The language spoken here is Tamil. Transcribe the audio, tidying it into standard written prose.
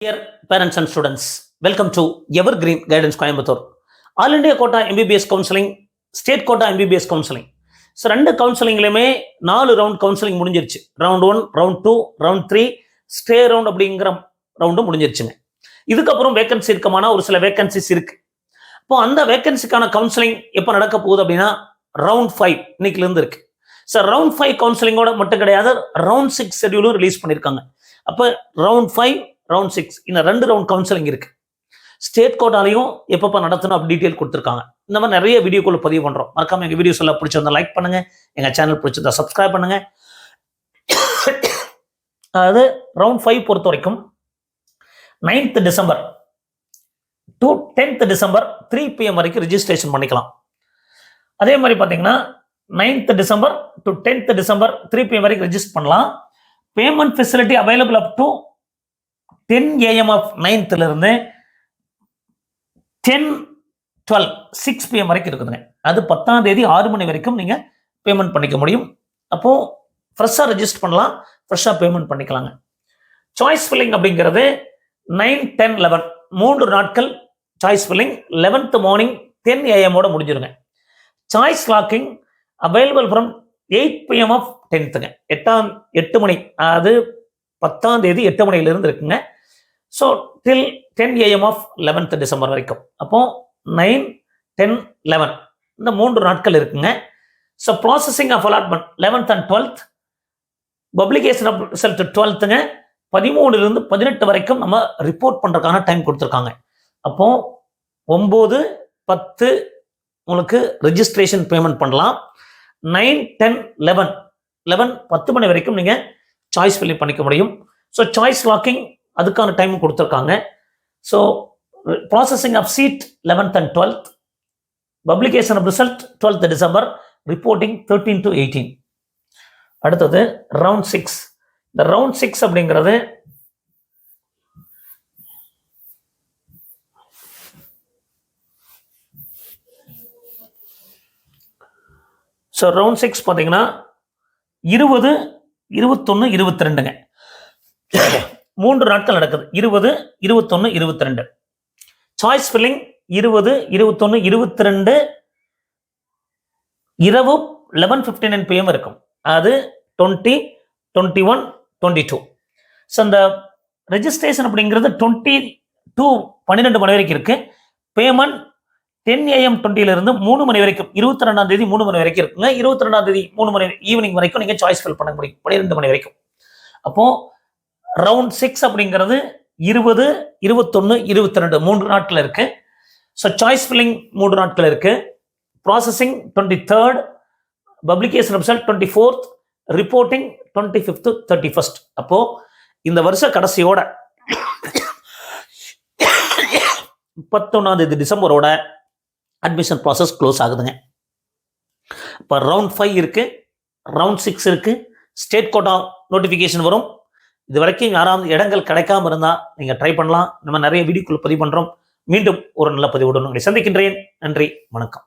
Dear parents and students, welcome to Evergreen Guidance Coimbatore. All India Quota MBBS Counseling, State Quota MBBS Counseling. So ரெண்டு கவுன்சிலிங்லையுமே 4 ரவுண்ட் கவுன்சிலிங் முடிஞ்சிருச்சு. Round 1, round 2, round 3, stay round அப்படிங்கிற ரவுண்டும் முடிஞ்சிருச்சுங்க. இதுக்கப்புறம் வேகன்சி இருக்கமான ஒரு சில வேகன்சிஸ் இருக்கு. இப்போ அந்த வேகன்சிக்கான கவுன்சிலிங் எப்போ நடக்க போகுது அப்படின்னா ரவுண்ட் 5 இன்னைக்குலேருந்து இருக்கு. ஸோ ரவுண்ட் 5 கவுன்சிலிங்கோட மட்டும் கிடையாது, ரவுண்ட் 6 ஷெடியூலும் ரிலீஸ் பண்ணியிருக்காங்க. அப்போ ரவுண்ட் 5, ரவுண்ட் 6 இந்த 2 ரவுண்ட் கவுன்சிலிங் இருக்கு. ஸ்டேட் கோட்டாலையும் எப்பப்போ நடத்தணும் அப்படி டீட்டெயில் கொடுத்துருக்காங்க. இந்த மாதிரி நிறைய வீடியோக்குள்ள பதிவு பண்றோம். மறக்காம எங்க வீடியோஸ் எல்லாம் பிடிச்சிருந்தா லைக் பண்ணுங்க, எங்க சேனல் பிடிச்சிருந்தா சப்ஸ்கிரைப் பண்ணுங்க. அதாவது ரவுண்ட் 5 பொறுத்த வரைக்கும் 9th December to 10th December 3 PM வரைக்கும் ரிஜிஸ்ட்ரேஷன் பண்ணிக்கலாம். அதே மாதிரி பார்த்தீங்கன்னா 9th December to 10th December 3 PM வரைக்கும் ரெஜிஸ்டர் பண்ணலாம். Payment facility available up to 10 AM of 9th இருந்து 10-12 6 PM வரைக்கும் இருக்குதுங்க. அது 10ஆம் தேதி 6 மணி வரைக்கும் நீங்க பேமெண்ட் பண்ணிக்க முடியும். அப்போ ஃப்ரெஷ்ஷா ரெஜிஸ்டர் பண்ணலாம், ஃப்ரெஷ்ஷா பேமெண்ட் பண்ணிக்கலாங்க. சாய்ஸ் ஃபில்லிங் அப்படிங்கிறது 9, 10, 11 3 நாட்கள் choice filling 11th morning 10 AM ஓட முடிஞ்சிருங்க. Choice locking available from 8 PM of 10th 8 மணி, அது 10ஆம் தேதி 8 மணியிலிருந்து இருக்குங்க. So till 10 AM of 11th December வரைக்கும். அப்போ 9, 10, 11 இந்த 3 நாட்கள் இருக்குங்க. So processing of allotment 11th and 12th, publication of result 12th 13 18 வரைக்கும் நம்ம ரிப்போர்ட் பண்றதுக்கான டைம் கொடுத்துருக்காங்க. அப்போ 9, 10 உங்களுக்கு ரெஜிஸ்ட்ரேஷன் பேமெண்ட் பண்ணலாம். 9, 10, 11 10 மணி வரைக்கும் நீங்க சாய்ஸ் ஃபில்லிங் பண்ணிக்க முடியும். ஸோ சாய்ஸ் லாக்கிங் அதுக்கான டைம் கொடுத்துருக்காங்க. So processing of seat 11th and 12th, publication of result 12th December, reporting 13 to 18. அடுத்தது ரவுண்ட் 6. இந்த ரவுண்ட் 6 அப்படிங்கிறது ஸோ ரவுண்ட் 6 பார்த்தீங்கன்னா 20, 21, 22 3 நாட்கள் நடக்குது. 20, 21, 22. சாய்ஸ் ஃபில்லிங் 20, 21, 22 இரவு 11:59 PM இருக்கும். அது 20, 21, 22. ஸோ அந்த ரெஜிஸ்ட்ரேஷன் அப்படிங்கிறது 20 to 12 மணி வரைக்கும் இருக்கு. பேமெண்ட் 10 AM 20 இருந்து 3 மணி வரைக்கும் 22ஆம் தேதி 3 மணி வரைக்கும் இருக்குங்க. 22ஆம் தேதி 3 மணி ஈவினிங் வரைக்கும் நீங்க சாய்ஸ் ஃபில் பண்ண முடியும் 12 மணி வரைக்கும். அப்போ ரவுண்ட் 6 அப்படிங்கிறது 20, 21, 22 3 நாட்கள் இருக்கு. ஸோ சாய்ஸ் ஃபில்லிங் 3 நாட்கள் இருக்கு. Processing 23rd, publication result 24th, reporting 25th, 31st. அப்போ இந்த வருஷ கடைசியோட 31ஆம் தேதி டிசம்பரோட அட்மிஷன் ப்ராசஸ் க்ளோஸ் ஆகுதுங்க. இப்போ ரவுண்ட் 5 இருக்கு, ரவுண்ட் 6 இருக்கு. ஸ்டேட் கோட்டா நோட்டிஃபிகேஷன் வரும். இது வரைக்கும் யாராவது இடங்கள் கிடைக்காம இருந்தா நீங்க ட்ரை பண்ணலாம். நம்ம நிறைய வீடியோக்குள்ள பதிவு பண்றோம். மீண்டும் ஒரு நல்ல பதிவுடன் உங்களை சந்திக்கின்றேன். நன்றி, வணக்கம்.